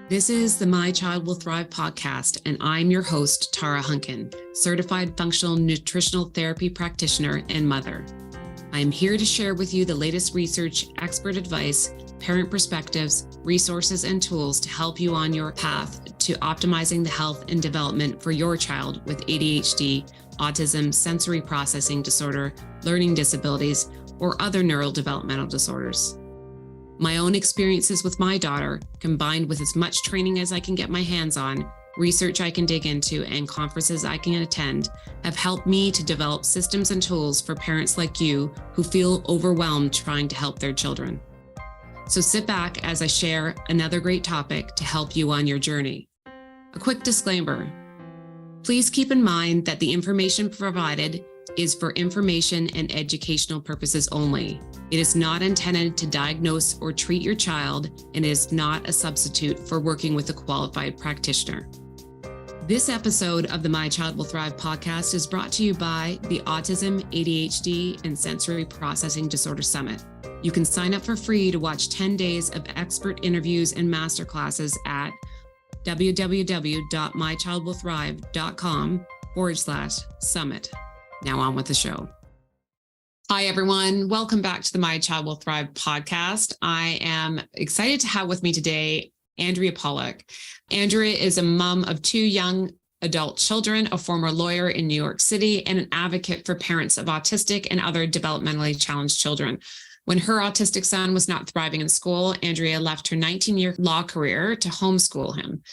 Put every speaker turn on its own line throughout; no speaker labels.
This is the My Child Will Thrive podcast, and I'm your host, Tara Hunkin, certified functional nutritional therapy practitioner and mother. I am here to share with you the latest research, expert advice, parent perspectives, resources, and tools to help you on your path to optimizing the health and development for your child with ADHD, autism, sensory processing disorder, learning disabilities, or other neurodevelopmental disorders. My own experiences with my daughter, combined with as much training as I can get my hands on, research I can dig into, and conferences I can attend, have helped me to develop systems and tools for parents like you who feel overwhelmed trying to help their children. So sit back as I share another great topic to help you on your journey. A quick disclaimer. Please keep in mind that the information provided is for information and educational purposes only. It is not intended to diagnose or treat your child and is not a substitute for working with a qualified practitioner. This episode of the My Child Will Thrive podcast is brought to you by the Autism, ADHD, and Sensory Processing Disorder Summit. You can sign up for free to watch 10 days of expert interviews and masterclasses at www.mychildwillthrive.com/summit. Now on with the show. Hi, everyone. Welcome back to the My Child Will Thrive podcast. I am excited to have with me today Andrea Pollack. Andrea is a mom of two young adult children, a former lawyer in New York City, and an advocate for parents of autistic and other developmentally challenged children. When her autistic son was not thriving in school, Andrea left her 19-year law career to homeschool him.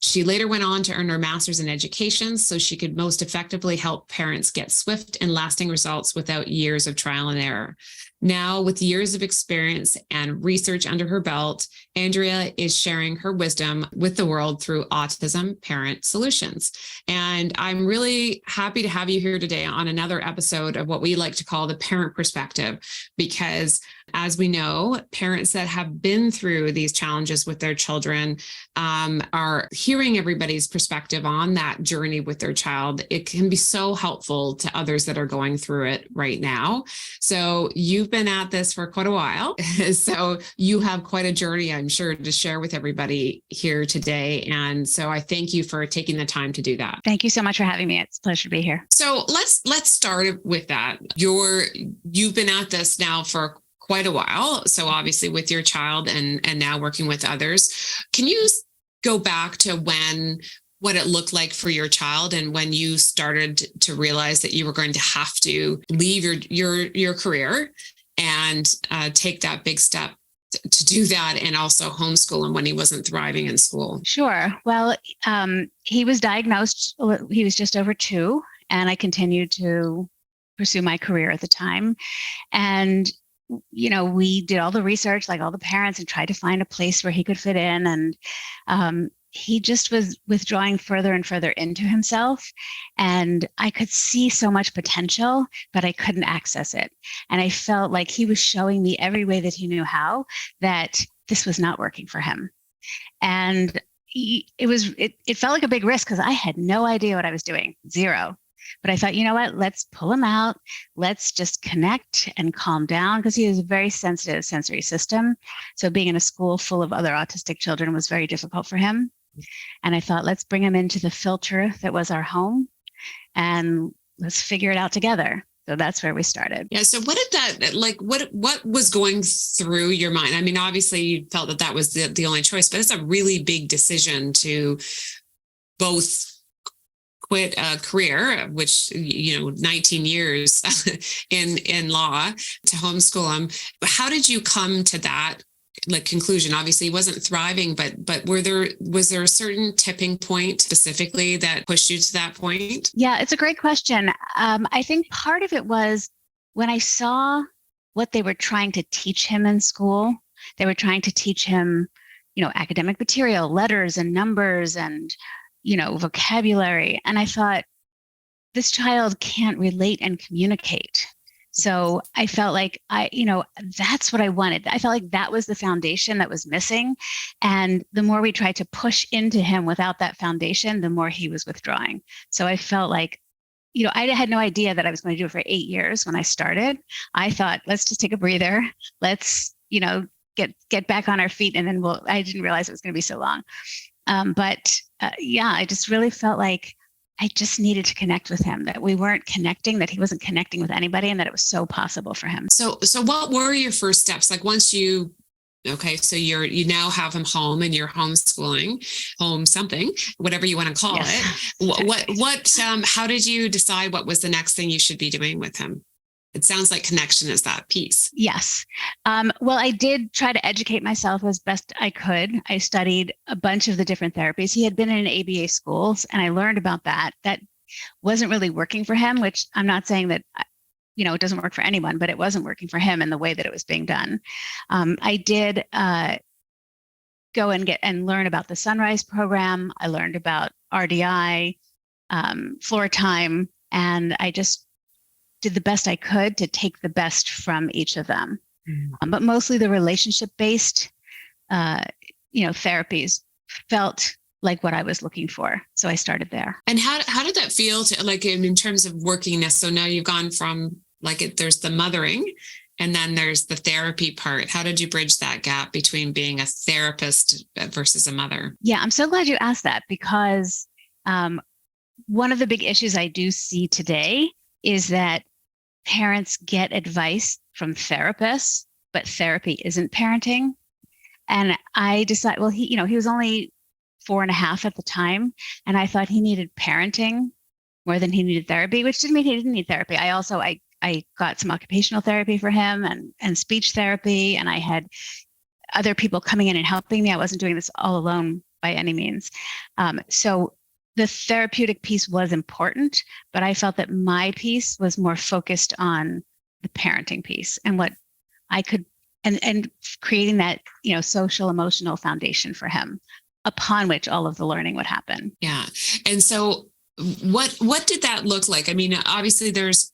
She later went on to earn her master's in education so she could most effectively help parents get swift and lasting results without years of trial and error. Now, with years of experience and research under her belt, Andrea is sharing her wisdom with the world through Autism Parent Solutions. And I'm really happy to have you here today on another episode of what we like to call the parent perspective, because as we know, parents that have been through these challenges with their children are hearing everybody's perspective on that journey with their child. It can be so helpful to others that are going through it right now. So you've been at this for quite a while. So you have quite a journey, I'm sure, to share with everybody here today. And so I thank you for taking the time to do that.
Thank you so much for having me. It's a pleasure to be here.
So let's start with that. You've been at this now for quite a while. So obviously with your child and now working with others. Can you go back to what it looked like for your child and when you started to realize that you were going to have to leave your career and take that big step to do that and also homeschool him when he wasn't thriving in school?
Sure. Well, he was diagnosed, he was just over 2, and I continued to pursue my career at the time. And we did all the research, like all the parents, and tried to find a place where he could fit in. And he just was withdrawing further and further into himself. And I could see so much potential, but I couldn't access it. And I felt like he was showing me every way that he knew how that this was not working for him. And it felt like a big risk because I had no idea what I was doing, zero. But I thought, you know what, let's pull him out. Let's just connect and calm down because he has a very sensitive sensory system. So being in a school full of other autistic children was very difficult for him. And I thought, let's bring him into the filter that was our home and let's figure it out together. So that's where we started.
Yeah. So what did that, what was going through your mind? I mean, obviously you felt that was the only choice, but it's a really big decision to both quit a career, which, 19 years in law, to homeschool him. How did you come to that conclusion? Obviously he wasn't thriving, but was there a certain tipping point specifically that pushed you to that point?
Yeah, it's a great question. I think part of it was when I saw what they were trying to teach him in school. They were trying to teach him, academic material, letters and numbers and vocabulary. And I thought, this child can't relate and communicate. So I felt like that's what I wanted. I felt like that was the foundation that was missing. And the more we tried to push into him without that foundation, the more he was withdrawing. So I felt like, I had no idea that I was going to do it for 8 years when I started. I thought, let's just take a breather. Let's, get back on our feet, and then I didn't realize it was going to be so long. I just really felt like I just needed to connect with him, that we weren't connecting, that he wasn't connecting with anybody, and that it was so possible for him.
So what were your first steps? Like once you now have him home and you're homeschooling, home something, whatever you want to call it. How did you decide what was the next thing you should be doing with him? It sounds like connection is that piece.
Yes. Well, I did try to educate myself as best I could. I studied a bunch of the different therapies. He had been in ABA schools, and I learned about that. That wasn't really working for him, which I'm not saying that, it doesn't work for anyone, but it wasn't working for him in the way that it was being done. I did go and learn about the Sunrise program. I learned about RDI, floor time, and I just did the best I could to take the best from each of them. But mostly the relationship-based, therapies felt like what I was looking for. So I started there.
And how did that feel to, like, in terms of workingness? So now you've gone from there's the mothering and then there's the therapy part. How did you bridge that gap between being a therapist versus a mother?
Yeah, I'm so glad you asked that, because one of the big issues I do see today is that parents get advice from therapists, but therapy isn't parenting. And I decided, well, he was only 4.5 at the time, and I thought he needed parenting more than he needed therapy, which didn't mean he didn't need therapy. I got some occupational therapy for him and speech therapy, and I had other people coming in and helping me. I wasn't doing this all alone by any means. So the therapeutic piece was important, but I felt that my piece was more focused on the parenting piece and what I could, and creating that, social emotional foundation for him, upon which all of the learning would happen.
Yeah. And so what did that look like? I mean, obviously there's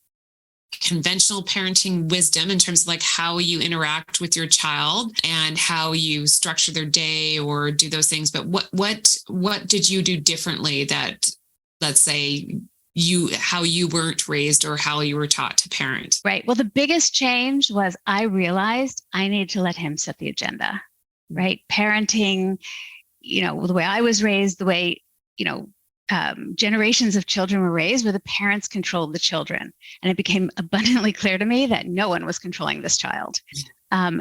conventional parenting wisdom in terms of like how you interact with your child and how you structure their day or do those things. But what did you do differently that, let's say, how you weren't raised or how you were taught to parent?
Right. Well, the biggest change was I realized I needed to let him set the agenda, right? Parenting, the way I was raised, the way, generations of children were raised, where the parents controlled the children. And it became abundantly clear to me that no one was controlling this child. And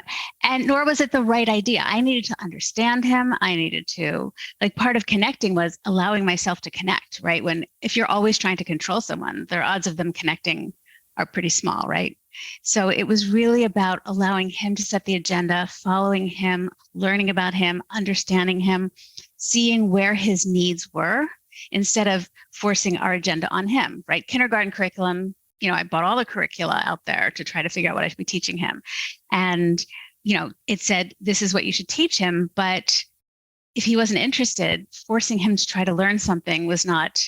nor was it the right idea. I needed to understand him. I needed to, part of connecting was allowing myself to connect, right? If you're always trying to control someone, their odds of them connecting are pretty small, right? So it was really about allowing him to set the agenda, following him, learning about him, understanding him, seeing where his needs were, instead of forcing our agenda on him, right? Kindergarten curriculum, I bought all the curricula out there to try to figure out what I should be teaching him. And, it said, this is what you should teach him. But if he wasn't interested, forcing him to try to learn something was not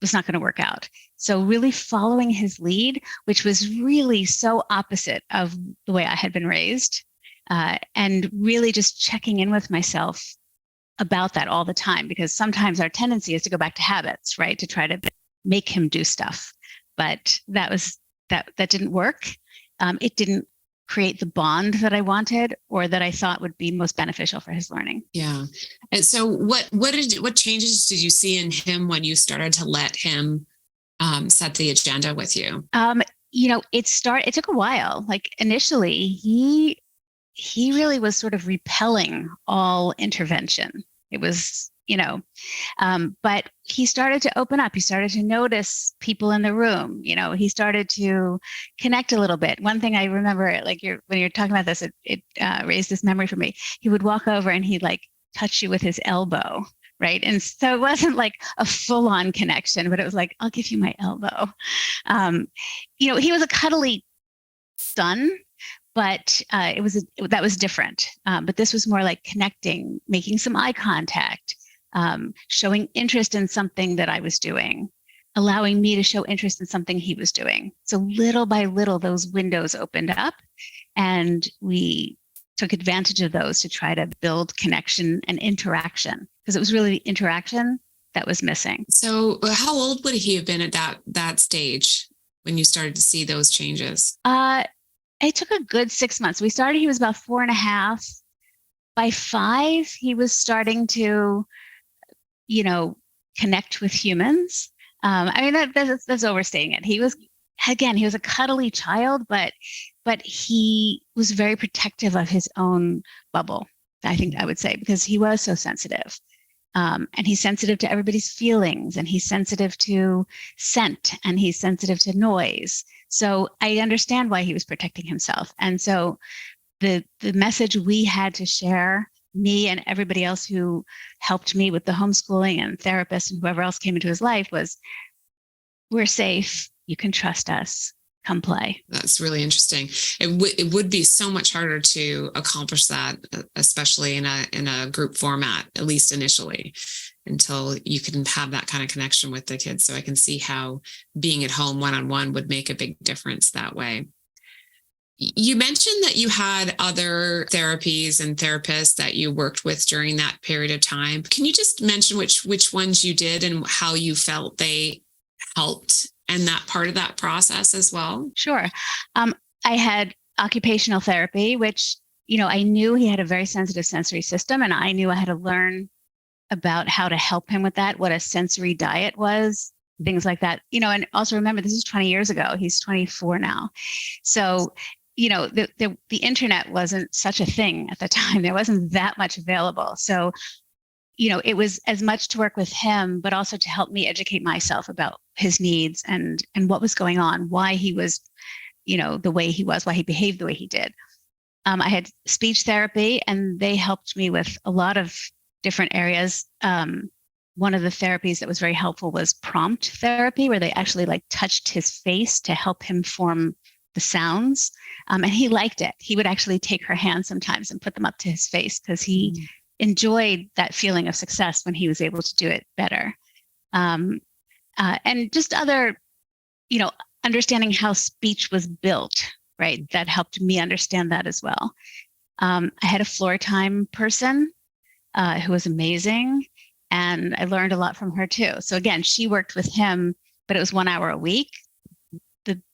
going to work out. So really following his lead, which was really so opposite of the way I had been raised, and really just checking in with myself about that all the time, because sometimes our tendency is to go back to habits, right? To try to make him do stuff. But that didn't work. It didn't create the bond that I wanted or that I thought would be most beneficial for his learning.
Yeah. And so what changes did you see in him when you started to let him set the agenda with you?
It took a while. Initially, he really was sort of repelling all intervention. It was, but he started to open up. He started to notice people in the room. He started to connect a little bit. One thing I remember, when you're talking about this, it raised this memory for me. He would walk over and he'd touch you with his elbow, right? And so it wasn't like a full-on connection, but it was like, I'll give you my elbow. He was a cuddly son, but that was different. But this was more like connecting, making some eye contact, showing interest in something that I was doing, allowing me to show interest in something he was doing. So little by little, those windows opened up, and we took advantage of those to try to build connection and interaction, because it was really the interaction that was missing.
So how old would he have been at that stage when you started to see those changes?
it took a good 6 months. We started, he was about 4.5. By 5, he was starting to, connect with humans. That's overstating it. He was a cuddly child, but he was very protective of his own bubble, I think I would say, because he was so sensitive. And he's sensitive to everybody's feelings, and he's sensitive to scent, and he's sensitive to noise. So I understand why he was protecting himself. And so the message we had to share, me and everybody else who helped me with the homeschooling and therapists and whoever else came into his life, was, we're safe. You can trust us. Come play.
That's really interesting. It would be so much harder to accomplish that, especially in a group format, at least initially, until you can have that kind of connection with the kids. So I can see how being at home one-on-one would make a big difference that way. You mentioned that you had other therapies and therapists that you worked with during that period of time. Can you just mention which ones you did and how you felt they helped and that part of that process as well?
Sure. I had occupational therapy, which, I knew he had a very sensitive sensory system, and I knew I had to learn about how to help him with that, what a sensory diet was, things like that. And also remember, this is 20 years ago. He's 24 now. So, the internet wasn't such a thing at the time. There wasn't that much available. So, it was as much to work with him, but also to help me educate myself about his needs and what was going on, why he was, the way he was, why he behaved the way he did. I had speech therapy, and they helped me with a lot of different areas. One of the therapies that was very helpful was prompt therapy, where they actually touched his face to help him form the sounds. And he liked it. He would actually take her hands sometimes and put them up to his face, because he enjoyed that feeling of success when he was able to do it better. And just other, understanding how speech was built, right? That helped me understand that as well. I had a floor time person who was amazing, and I learned a lot from her too. So again, she worked with him, but it was 1 hour a week.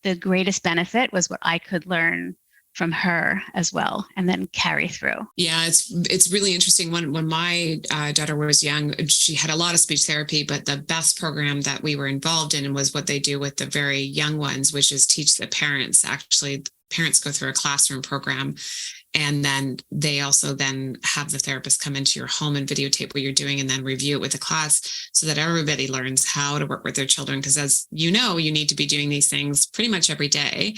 The greatest benefit was what I could learn from her as well, and then carry through.
Yeah, it's really interesting. When my daughter was young, she had a lot of speech therapy, but the best program that we were involved in was what they do with the very young ones, which is teach the parents. Actually, parents go through a classroom program, and then they also then have the therapist come into your home and videotape what you're doing, and then review it with the class, so that everybody learns how to work with their children. Because as you know, you need to be doing these things pretty much every day.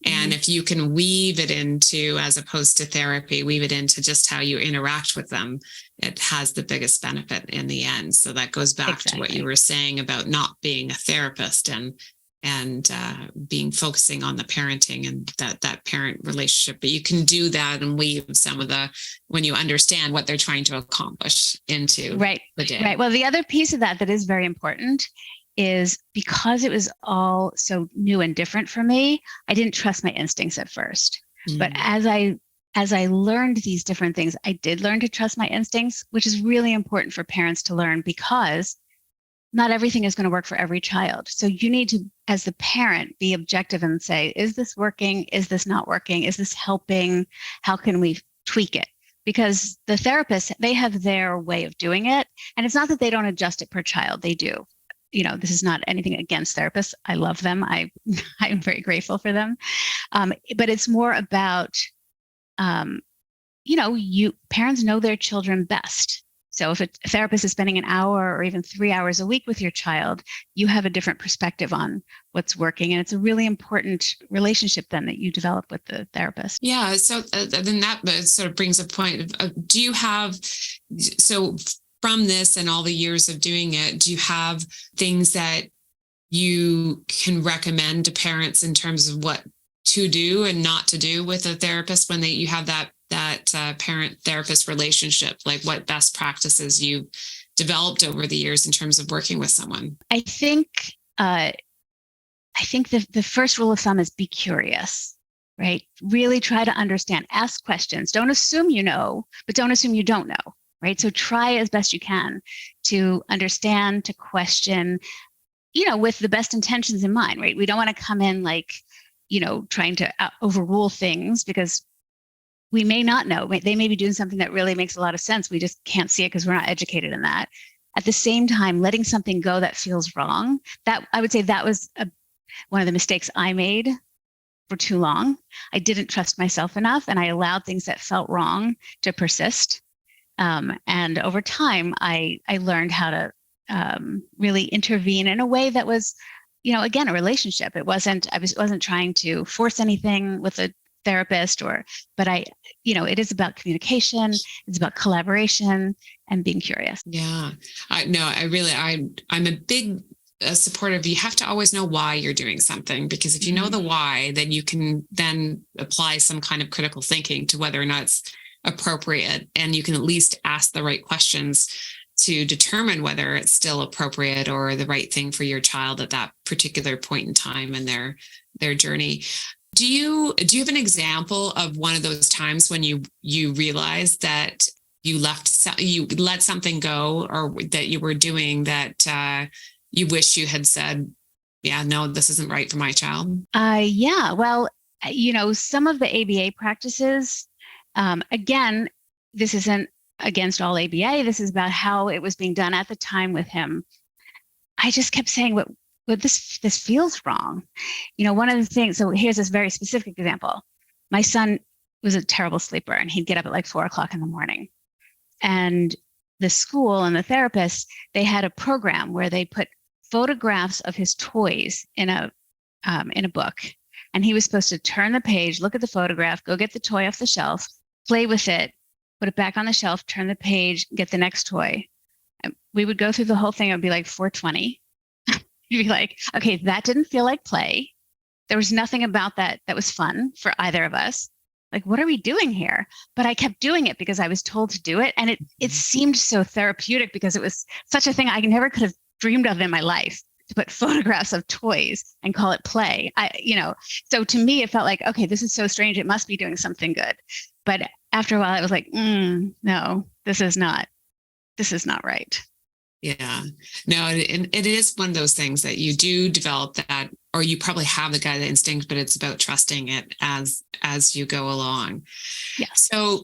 And if you can weave it into, as opposed to therapy, weave it into just how you interact with them, it has the biggest benefit in the end. So that goes back to what you were saying about not being a therapist and being focusing on the parenting and that parent relationship. But you can do that and weave some of when you understand what they're trying to accomplish into the day.
Right. Well, the other piece of that is very important is, because it was all so new and different for me, I didn't trust my instincts at first. But as I learned these different things, I did learn to trust my instincts, which is really important for parents to learn, because not everything is going to work for every child. So you need to, as the parent, be objective and say, is this working? Is this not working? Is this helping? How can we tweak it? Because the therapists, they have their way of doing it. And it's not that they don't adjust it per child. They do. This is not anything against therapists. I love them. I'm very grateful for them. But it's more about, parents know their children best. So if a therapist is spending an hour or even 3 hours a week with your child, you have a different perspective on what's working. And it's a really important relationship then that you develop with the therapist.
Yeah. So then that sort of brings a point of, do you have, so from this and all the years of doing it, do you have things that you can recommend to parents in terms of what to do and not to do with a therapist when you have that parent therapist relationship? Like, what best practices you've developed over the years in terms of working with someone?
I think the first rule of thumb is be curious, right? Really try to understand, ask questions. Don't assume you know, but don't assume you don't know, right? So try as best you can to understand, to question, with the best intentions in mind, right? We don't want to come in like, trying to overrule things because we may not know. They may be doing something that really makes a lot of sense. We just can't see it because we're not educated in that. At the same time, letting something go that feels wrong, that I would say that was one of the mistakes I made for too long. I didn't trust myself enough, and I allowed things that felt wrong to persist. And over time, I learned how to really intervene in a way that was, again, a relationship. I wasn't trying to force anything with a therapist but it is about communication. It's about collaboration and being curious.
Yeah. I'm a big supporter of, you have to always know why you're doing something, because if you know the why, then you can then apply some kind of critical thinking to whether or not it's appropriate. And you can at least ask the right questions to determine whether it's still appropriate or the right thing for your child at that particular point in time in their journey. Do you have an example of one of those times when you realized that you let something go, or that you were doing that you wish you had said, yeah, no, this isn't right for my child?
Yeah. Well, some of the ABA practices, again, this isn't against all ABA. This is about how it was being done at the time with him. I just kept saying, this feels wrong. One of the things, so here's this very specific example. My son was a terrible sleeper, and he'd get up at like 4:00 in the morning. And the school and the therapist, they had a program where they put photographs of his toys in a book. And he was supposed to turn the page, look at the photograph, go get the toy off the shelf, play with it, put it back on the shelf, turn the page, get the next toy. And we would go through the whole thing. It would be like 4:20. You'd be like, okay, that didn't feel like play. There was nothing about that was fun for either of us. Like, what are we doing here? But I kept doing it because I was told to do it. And it seemed so therapeutic because it was such a thing I never could have dreamed of in my life, to put photographs of toys and call it play. So to me, it felt like, okay, this is so strange. It must be doing something good. But after a while, I was like, no, this is not right.
Yeah, no, it is one of those things that you do develop that, or you probably have the guy, the instinct, but it's about trusting it as you go along.
Yeah.
So,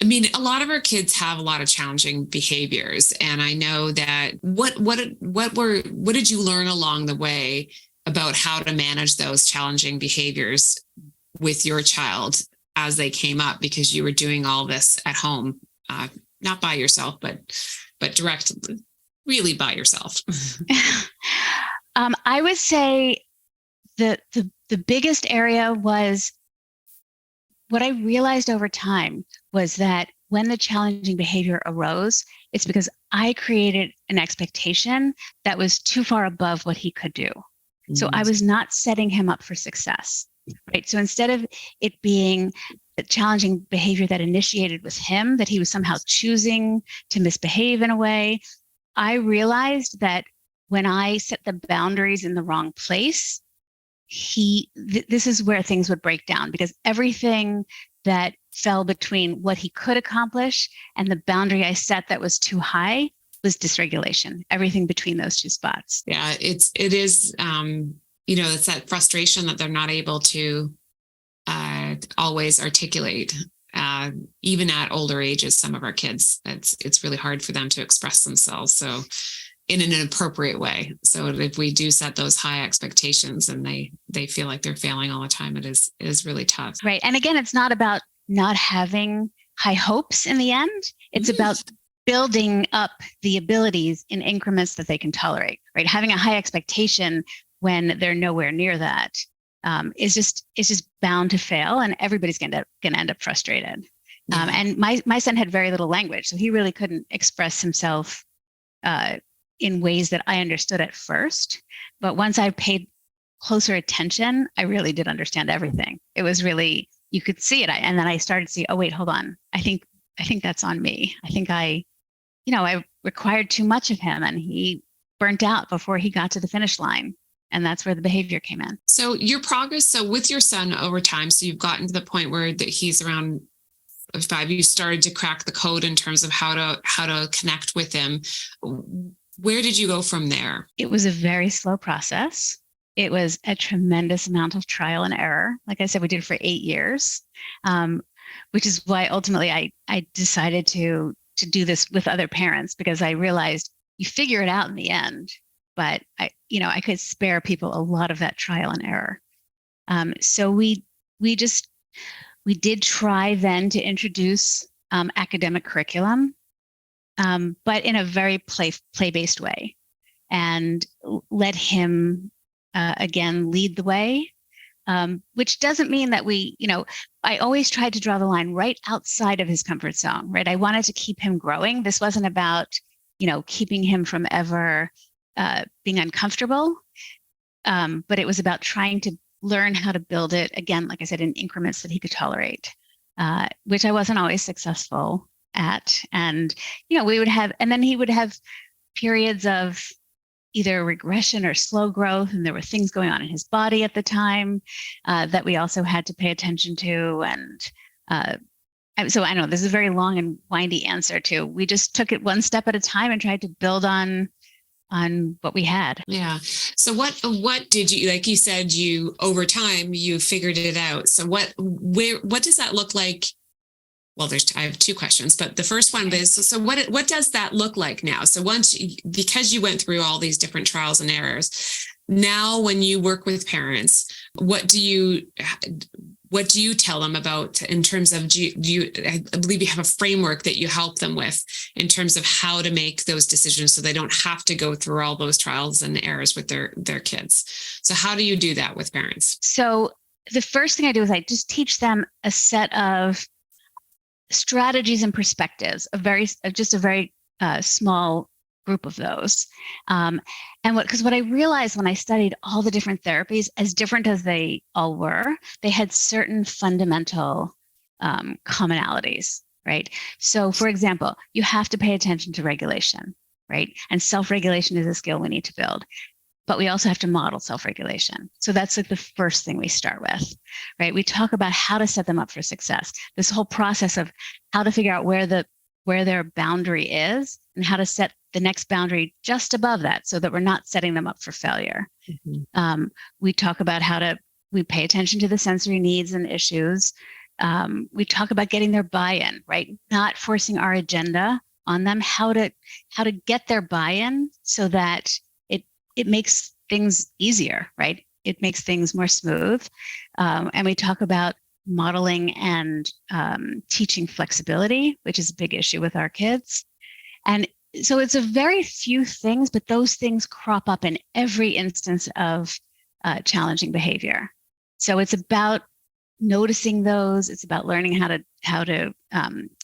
I mean, a lot of our kids have a lot of challenging behaviors, and I know that what did you learn along the way about how to manage those challenging behaviors with your child as they came up, because you were doing all this at home, not by yourself, but directly, really by yourself?
I would say the biggest area was, what I realized over time was that when the challenging behavior arose, it's because I created an expectation that was too far above what he could do. Mm-hmm. So I was not setting him up for success, right? So instead of it being the challenging behavior that initiated with him, that he was somehow choosing to misbehave in a way, I realized that when I set the boundaries in the wrong place, this is where things would break down, because everything that fell between what he could accomplish and the boundary I set that was too high was dysregulation. Everything between those two spots.
Yeah, it is. It's that frustration that they're not able to always articulate. Even at older ages, some of our kids, it's really hard for them to express themselves. So in an appropriate way. So if we do set those high expectations and they feel like they're failing all the time, it is really tough.
Right. And again, it's not about not having high hopes in the end. It's about building up the abilities in increments that they can tolerate, right? Having a high expectation when they're nowhere near that is just bound to fail, and everybody's going to end up frustrated. Yeah. And my son had very little language, so he really couldn't express himself in ways that I understood at first. But once I paid closer attention, I really did understand everything. It was really, you could see it. And then I started to see, oh, wait, hold on. I think that's on me. I think I required too much of him, and he burnt out before he got to the finish line. And that's where the behavior came in. So
your progress, so with your son over time, so you've gotten to the point where that he's around 5, you started to crack the code in terms of how to connect with him. Where did you go from there?
It was a very slow process. it was a tremendous amount of trial and error. Like I said, we did it for 8 years, which is why ultimately I decided to do this with other parents, because I realized you figure it out in the end, but I could spare people a lot of that trial and error. So we did try then to introduce academic curriculum, but in a very play-based way, and let him again lead the way, which doesn't mean that I always tried to draw the line right outside of his comfort zone, right? I wanted to keep him growing. This wasn't about, keeping him from ever being uncomfortable, but it was about trying to learn how to build it, again, like I said, in increments that he could tolerate, which I wasn't always successful at. And, then he would have periods of either regression or slow growth. And there were things going on in his body at the time that we also had to pay attention to. And so I know this is a very long and windy answer to, we just took it one step at a time and tried to build on what we had.
Yeah. So what did you, like you said, over time, you figured it out. So what does that look like? Well, I have 2 questions, but the first one is, so what does that look like now? So because you went through all these different trials and errors, now when you work with parents, what do you tell them about in terms of, I believe you have a framework that you help them with in terms of how to make those decisions so they don't have to go through all those trials and errors with their kids. So how do you do that with parents?
So the first thing I do is I just teach them a set of strategies and perspectives, a very small group of those. Because what I realized when I studied all the different therapies, as different as they all were, they had certain fundamental commonalities, right? So for example, you have to pay attention to regulation, right? And self-regulation is a skill we need to build. But we also have to model self-regulation. So that's like the first thing we start with, right? We talk about how to set them up for success. This whole process of how to figure out where their boundary is and how to set the next boundary just above that so that we're not setting them up for failure. Mm-hmm. We talk about we pay attention to the sensory needs and issues. We talk about getting their buy-in, right? Not forcing our agenda on them, how to get their buy-in so that it makes things easier, right? It makes things more smooth. And we talk about modeling and teaching flexibility, which is a big issue with our kids. And so it's a very few things, but those things crop up in every instance of challenging behavior. So it's about noticing those. It's about learning how to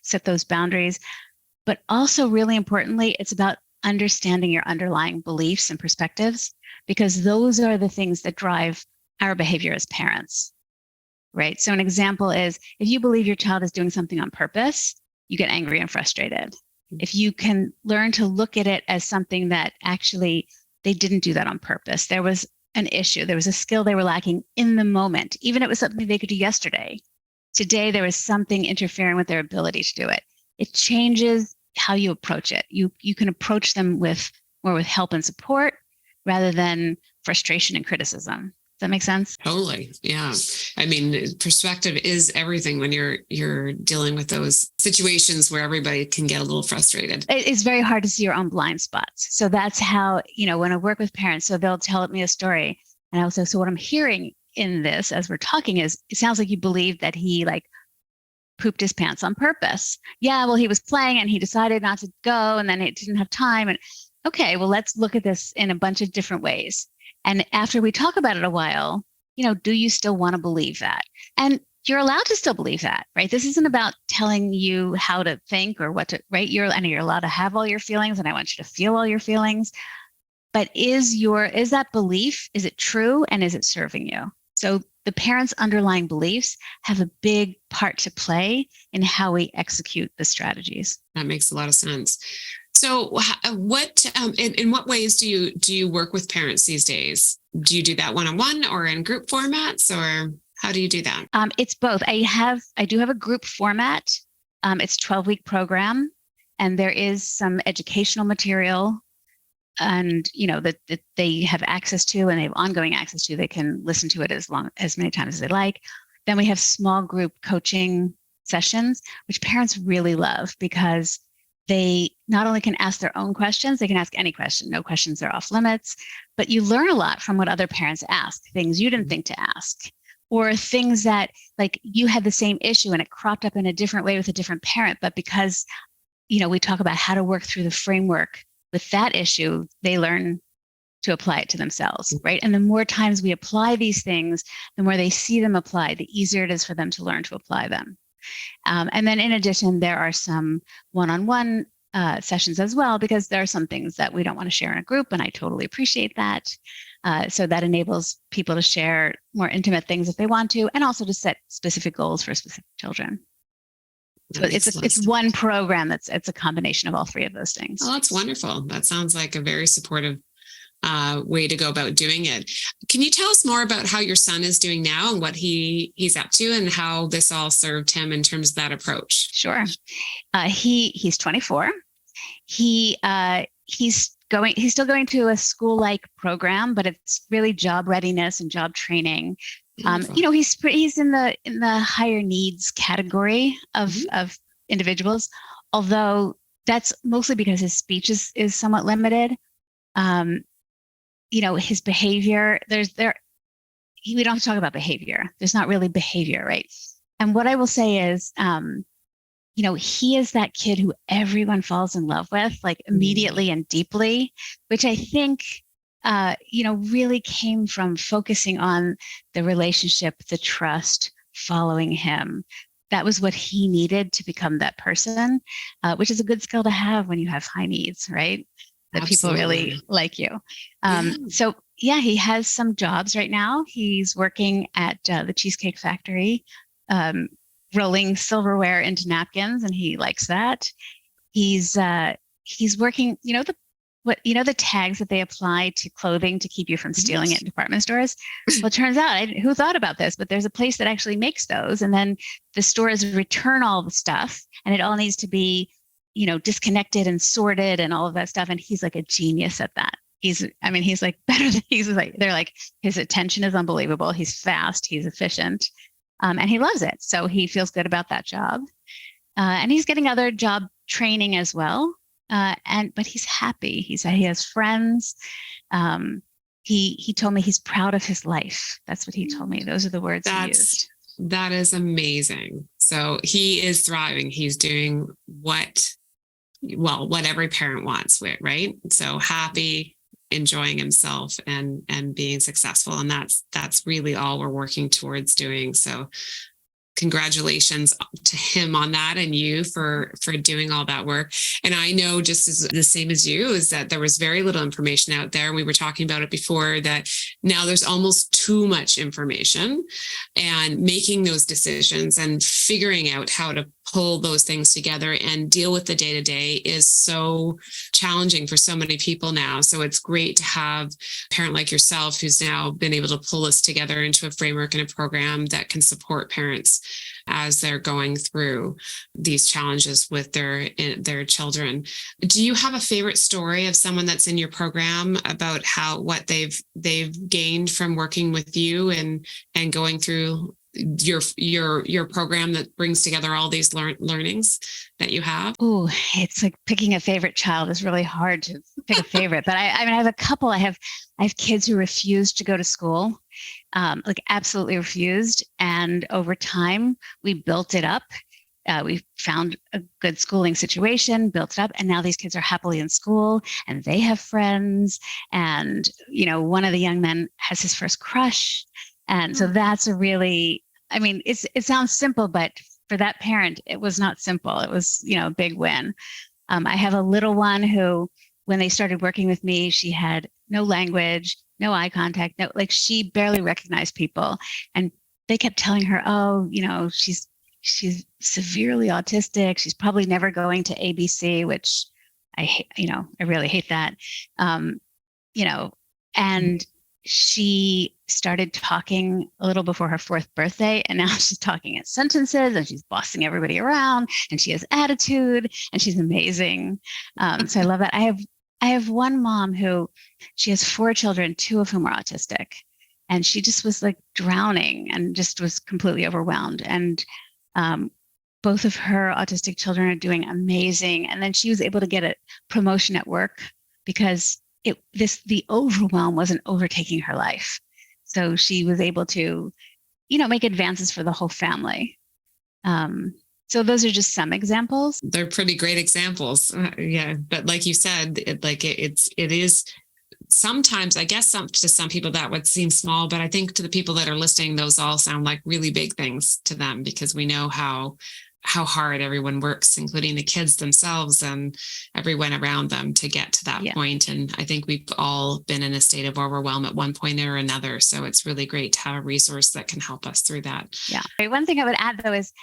set those boundaries. But also, really importantly, it's about understanding your underlying beliefs and perspectives, because those are the things that drive our behavior as parents, right? So an example is, if you believe your child is doing something on purpose, you get angry and frustrated. If you can learn to look at it as something that actually they didn't do that on purpose, there was an issue, there was a skill they were lacking in the moment, even if it was something they could do yesterday. Today, there was something interfering with their ability to do it. It changes how you approach it. You can approach them more with help and support rather than frustration and criticism. Does that make sense?
Totally. Yeah. I mean, perspective is everything when you're dealing with those situations where everybody can get a little frustrated.
It's very hard to see your own blind spots. So that's how, when I work with parents, so they'll tell me a story and I'll say, so what I'm hearing in this as we're talking is, it sounds like you believe that he pooped his pants on purpose. Yeah, well, he was playing and he decided not to go and then it didn't have time. And okay, well, let's look at this in a bunch of different ways. And after we talk about it a while, do you still want to believe that? And you're allowed to still believe that, right? This isn't about telling you how to think or what to, right? You're allowed to have all your feelings and I want you to feel all your feelings. But is that belief, is it true? And is it serving you? So the parents' underlying beliefs have a big part to play in how we execute the strategies.
That makes a lot of sense. So in what ways do you work with parents these days? Do you do that one-on-one or in group formats, or how do you do that?
It's both. I do have a group format. It's a 12-week program, and there is some educational material that they have access to and they have ongoing access to. They can listen to it as many times as they like. Then we have small group coaching sessions, which parents really love because they not only can ask their own questions, they can ask any question. No questions are off limits, but you learn a lot from what other parents ask, things you didn't think to ask, or things that like you had the same issue and it cropped up in a different way with a different parent. But because, we talk about how to work through the framework with that issue, they learn to apply it to themselves, right? And the more times we apply these things, the more they see them applied, the easier it is for them to learn to apply them. And then in addition, there are some one-on-one sessions as well, because there are some things that we don't want to share in a group, and I totally appreciate that. So that enables people to share more intimate things if they want to, and also to set specific goals for specific children. So it's one program it's a combination of all three of those things.
Oh, that's wonderful. That sounds like a very supportive way to go about doing it. Can you tell us more about how your son is doing now and what he's up to and how this all served him in terms of that approach?
Sure. He's 24. He's still going to a school-like program, but it's really job readiness and job training. He's in the higher needs category of individuals, although that's mostly because his speech is somewhat limited. His behavior, we don't have to talk about behavior. There's not really behavior, right? And what I will say is, he is that kid who everyone falls in love with, like immediately and deeply, which I think, really came from focusing on the relationship, the trust, following him. That was what he needed to become that person, which is a good skill to have when you have high needs, right? That Absolutely. People really like you. So he has some jobs right now. He's working at the Cheesecake Factory, rolling silverware into napkins, and he likes that. He's working, the tags that they apply to clothing to keep you from stealing it in department stores. Well, it turns out, who thought about this, but there's a place that actually makes those. And then the stores return all the stuff, and it all needs to be disconnected and sorted and all of that stuff. And he's like a genius at that. He's like better than they're like, his attention is unbelievable. He's fast, he's efficient, and he loves it. So he feels good about that job. And he's getting other job training as well. But he's happy. He said he has friends. He told me he's proud of his life. That's what he told me. Those are the words he used.
That is amazing. So he is thriving. He's doing what every parent wants, right? So happy, enjoying himself and being successful. And that's really all we're working towards doing. So congratulations to him on that, and you for doing all that work. And I know, just as the same as you, is that there was very little information out there. And we were talking about it before, that now there's almost too much information, and making those decisions and figuring out how to pull those things together and deal with the day-to-day is so challenging for so many people now. So it's great to have a parent like yourself who's now been able to pull us together into a framework and a program that can support parents as they're going through these challenges with their children. Do you have a favorite story of someone that's in your program about what they've gained from working with you and going through your program that brings together all these learnings that you have?
Oh, it's like picking a favorite child is really hard to pick a favorite. But I have a couple. I have kids who refused to go to school, like absolutely refused. And over time, we built it up. We found a good schooling situation, built it up, and now these kids are happily in school and they have friends. And, one of the young men has his first crush. And so that's a really, it sounds simple, but for that parent, it was not simple. It was, a big win. I have a little one who, when they started working with me, she had no language, no eye contact, she barely recognized people. And they kept telling her, she's severely autistic. She's probably never going to ABC, which I hate, I really hate that. And she started talking a little before her 4th birthday, and now she's talking in sentences, and she's bossing everybody around, and she has attitude, and she's amazing. So I love that. I have I have one mom who, she has 4 children, 2 of whom are autistic. And she just was like drowning and just was completely overwhelmed. And both of her autistic children are doing amazing. And then she was able to get a promotion at work because the overwhelm wasn't overtaking her life. So she was able to, make advances for the whole family. So those are just some examples.
They're pretty great examples. Yeah. But like you said, it is sometimes, I guess, to some people that would seem small, but I think to the people that are listening, those all sound like really big things to them, because we know how hard everyone works, including the kids themselves and everyone around them, to get to that point. And I think we've all been in a state of overwhelm at one point or another. So it's really great to have a resource that can help us through that.
Yeah. One thing I would add, though, is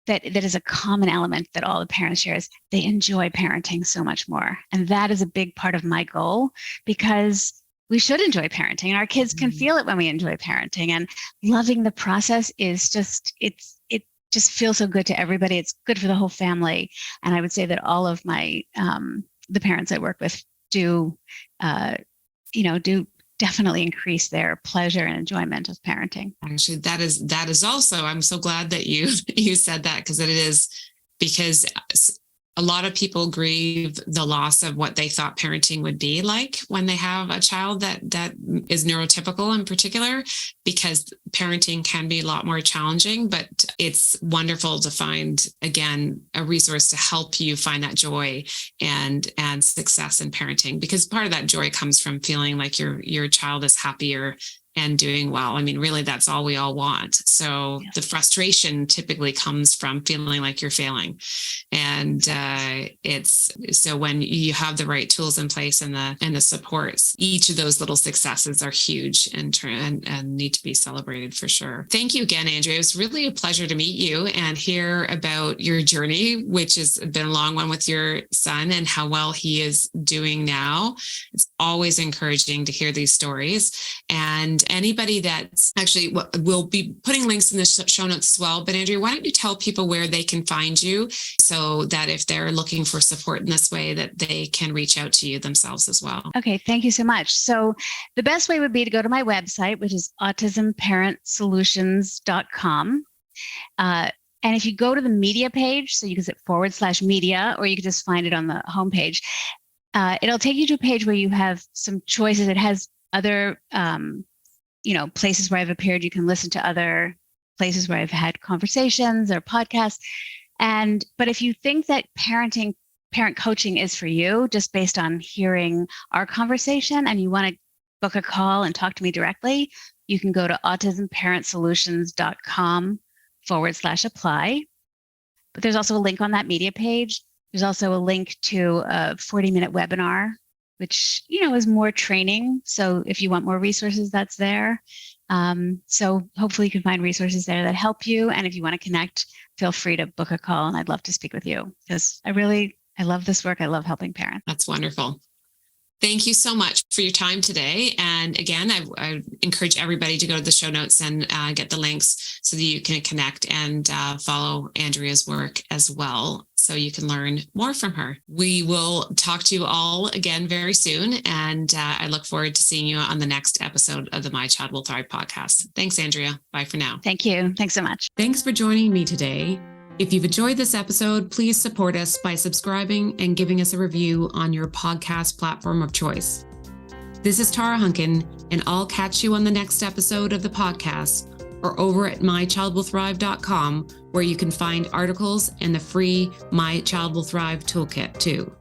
that is a common element that all the parents share is they enjoy parenting so much more. And that is a big part of my goal, because we should enjoy parenting, and our kids can feel it when we enjoy parenting. And loving the process is just, it just feels so good to everybody. It's good for the whole family. And I would say that all of my, the parents I work with do definitely increase their pleasure and enjoyment of parenting.
Actually, that is also, I'm so glad that you said that, because a lot of people grieve the loss of what they thought parenting would be like when they have a child that is neurotypical in particular, because parenting can be a lot more challenging. But it's wonderful to find, again, a resource to help you find that joy and success in parenting, because part of that joy comes from feeling like your child is happier and doing well. I mean, really, that's all we all want. So the frustration typically comes from feeling like you're failing. And it's so when you have the right tools in place and the supports, each of those little successes are huge and need to be celebrated for sure. Thank you again, Andrea. It was really a pleasure to meet you and hear about your journey, which has been a long one with your son and how well he is doing now. It's always encouraging to hear these stories. And anybody that's actually, we'll be putting links in the show notes as well. But Andrea, why don't you tell people where they can find you, so that if they're looking for support in this way, that they can reach out to you themselves as well.
Okay, thank you so much. So the best way would be to go to my website, which is autismparentsolutions.com. And if you go to the media page, so you can hit /media, or you can just find it on the homepage, it'll take you to a page where you have some choices. It has other places where I've appeared. You can listen to other places where I've had conversations or podcasts. But if you think that parent coaching is for you, just based on hearing our conversation, and you want to book a call and talk to me directly, you can go to autismparentsolutions.com/apply. But there's also a link on that media page. There's also a link to a 40-minute webinar, which, is more training. So if you want more resources, that's there. So hopefully you can find resources there that help you. And if you want to connect, feel free to book a call, and I'd love to speak with you, because I love this work. I love helping parents.
That's wonderful. Thank you so much for your time today. And again, I encourage everybody to go to the show notes and get the links so that you can connect and follow Andrea's work as well, so you can learn more from her. We will talk to you all again very soon. And I look forward to seeing you on the next episode of the My Child Will Thrive podcast. Thanks, Andrea. Bye for now.
Thank you. Thanks so much.
Thanks for joining me today. If you've enjoyed this episode, please support us by subscribing and giving us a review on your podcast platform of choice. This is Tara Hunkin, and I'll catch you on the next episode of the podcast, or over at mychildwillthrive.com, where you can find articles and the free My Child Will Thrive toolkit too.